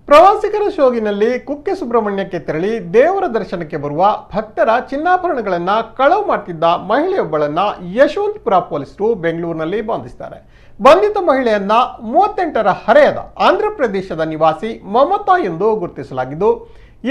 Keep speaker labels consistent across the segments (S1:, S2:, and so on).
S1: ಪ್ರವಾಸಿಗರ ಶೋಗಿನಲ್ಲಿ ಕುಕ್ಕೆ ಸುಬ್ರಹ್ಮಣ್ಯಕ್ಕೆ ತೆರಳಿ ದೇವರ ದರ್ಶನಕ್ಕೆ ಬರುವ ಭಕ್ತರ ಚಿನ್ನಾಭರಣಗಳನ್ನು ಕಳವು ಮಾಡುತ್ತಿದ್ದ ಮಹಿಳೆಯೊಬ್ಬಳನ್ನ ಯಶವಂತಪುರ ಪೊಲೀಸರು ಬೆಂಗಳೂರಿನಲ್ಲಿ ಬಂಧಿಸಿದ್ದಾರೆ. ಬಂಧಿತ ಮಹಿಳೆಯನ್ನ 38ರ ಹರೆಯದ ಆಂಧ್ರಪ್ರದೇಶದ ನಿವಾಸಿ ಮಮತಾ ಎಂದು ಗುರುತಿಸಲಾಗಿದ್ದು,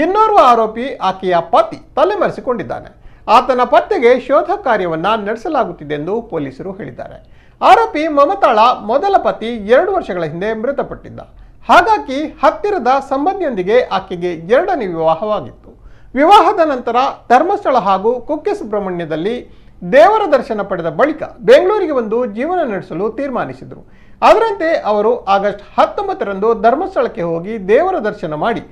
S1: ಇನ್ನೋರ್ವ ಆರೋಪಿ ಆಕೆಯ ಪತಿ ತಲೆಮರೆಸಿಕೊಂಡಿದ್ದಾನೆ. ಆತನ ಪತ್ತೆಗೆ ಶೋಧ ಕಾರ್ಯವನ್ನ ನಡೆಸಲಾಗುತ್ತಿದೆ ಎಂದು ಪೊಲೀಸರು ಹೇಳಿದ್ದಾರೆ. ಆರೋಪಿ ಮಮತಾಳ ಮೊದಲ ಪತಿ 2 ವರ್ಷಗಳ ಹಿಂದೆ ಮೃತಪಟ್ಟಿದ್ದ. ಹಾಗಾಗಿ ಹತ್ತಿರದ ಸಂಬಂಧಿಯೊಂದಿಗೆ ಆಕೆಗೆ 2ನೇ ವಿವಾಹವಾಗಿತ್ತು. ವಿವಾಹದ ನಂತರ ಧರ್ಮಸ್ಥಳ ಹಾಗೂ ಕುಕ್ಕೆ ಸುಬ್ರಹ್ಮಣ್ಯದಲ್ಲಿ ದೇವರ ದರ್ಶನ ಪಡೆದ ಬಳಿಕ ಬೆಂಗಳೂರಿಗೆ ಬಂದು ಜೀವನ ನಡೆಸಲು ತೀರ್ಮಾನಿಸಿದರು. ಅದರಂತೆ ಅವರು ಆಗಸ್ಟ್ 19ರಂದು ಧರ್ಮಸ್ಥಳಕ್ಕೆ ಹೋಗಿ ದೇವರ ದರ್ಶನ ಮಾಡಿ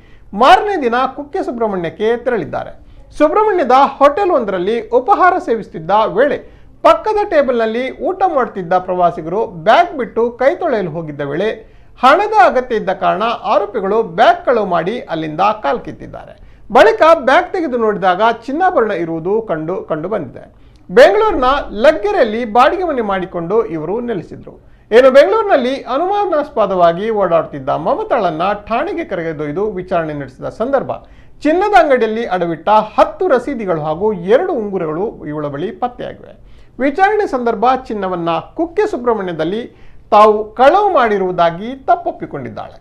S1: ಮಾರನೇ ದಿನ ಕುಕ್ಕೆ ಸುಬ್ರಹ್ಮಣ್ಯಕ್ಕೆ ತೆರಳಿದ್ದಾರೆ. ಸುಬ್ರಹ್ಮಣ್ಯದ ಹೋಟೆಲ್ ಒಂದರಲ್ಲಿ ಉಪಹಾರ ಸೇವಿಸುತ್ತಿದ್ದ ವೇಳೆ ಪಕ್ಕದ ಟೇಬಲ್ನಲ್ಲಿ ಊಟ ಮಾಡುತ್ತಿದ್ದ ಪ್ರವಾಸಿಗರು ಬ್ಯಾಗ್ ಬಿಟ್ಟು ಕೈ ತೊಳೆಯಲು ಹೋಗಿದ್ದ ವೇಳೆ ಹಣದ ಅಗತ್ಯ ಇದ್ದ ಕಾರಣ ಆರೋಪಿಗಳು ಬ್ಯಾಗ್ ಕಳವು ಮಾಡಿ ಅಲ್ಲಿಂದ ಕಾಲ್ಕಿತ್ತಿದ್ದಾರೆ. ಬಳಿಕ ಬ್ಯಾಗ್ ತೆಗೆದು ನೋಡಿದಾಗ ಚಿನ್ನಾಭರಣ ಇರುವುದು ಕಂಡು ಬಂದಿದೆ. ಬೆಂಗಳೂರಿನ ಲಗ್ಗೆರೆಯಲ್ಲಿ ಬಾಡಿಗೆ ಮನೆ ಮಾಡಿಕೊಂಡು ಇವರು ನೆಲೆಸಿದ್ರು. ಬೆಂಗಳೂರಿನಲ್ಲಿ ಅನುಮಾನಾಸ್ಪದವಾಗಿ ಓಡಾಡುತ್ತಿದ್ದ ಮಮತಾಳನ್ನ ಠಾಣೆಗೆ ಕರೆದೊಯ್ದು ವಿಚಾರಣೆ ನಡೆಸಿದ ಸಂದರ್ಭ ಚಿನ್ನದ ಅಂಗಡಿಯಲ್ಲಿ ಅಡವಿಟ್ಟ 10 ರಸೀದಿಗಳು ಹಾಗೂ 2 ಉಂಗುರಗಳು ಇವಳ ಬಳಿ ಪತ್ತೆಯಾಗಿವೆ. ವಿಚಾರಣೆ ಸಂದರ್ಭ ಚಿನ್ನವನ್ನ ಕುಕ್ಕೆ ಸುಬ್ರಹ್ಮಣ್ಯದಲ್ಲಿ ತಾವು ಕಳವು ಮಾಡಿರುವುದಾಗಿ ತಪ್ಪೊಪ್ಪಿಕೊಂಡಿದ್ದಾಳೆ.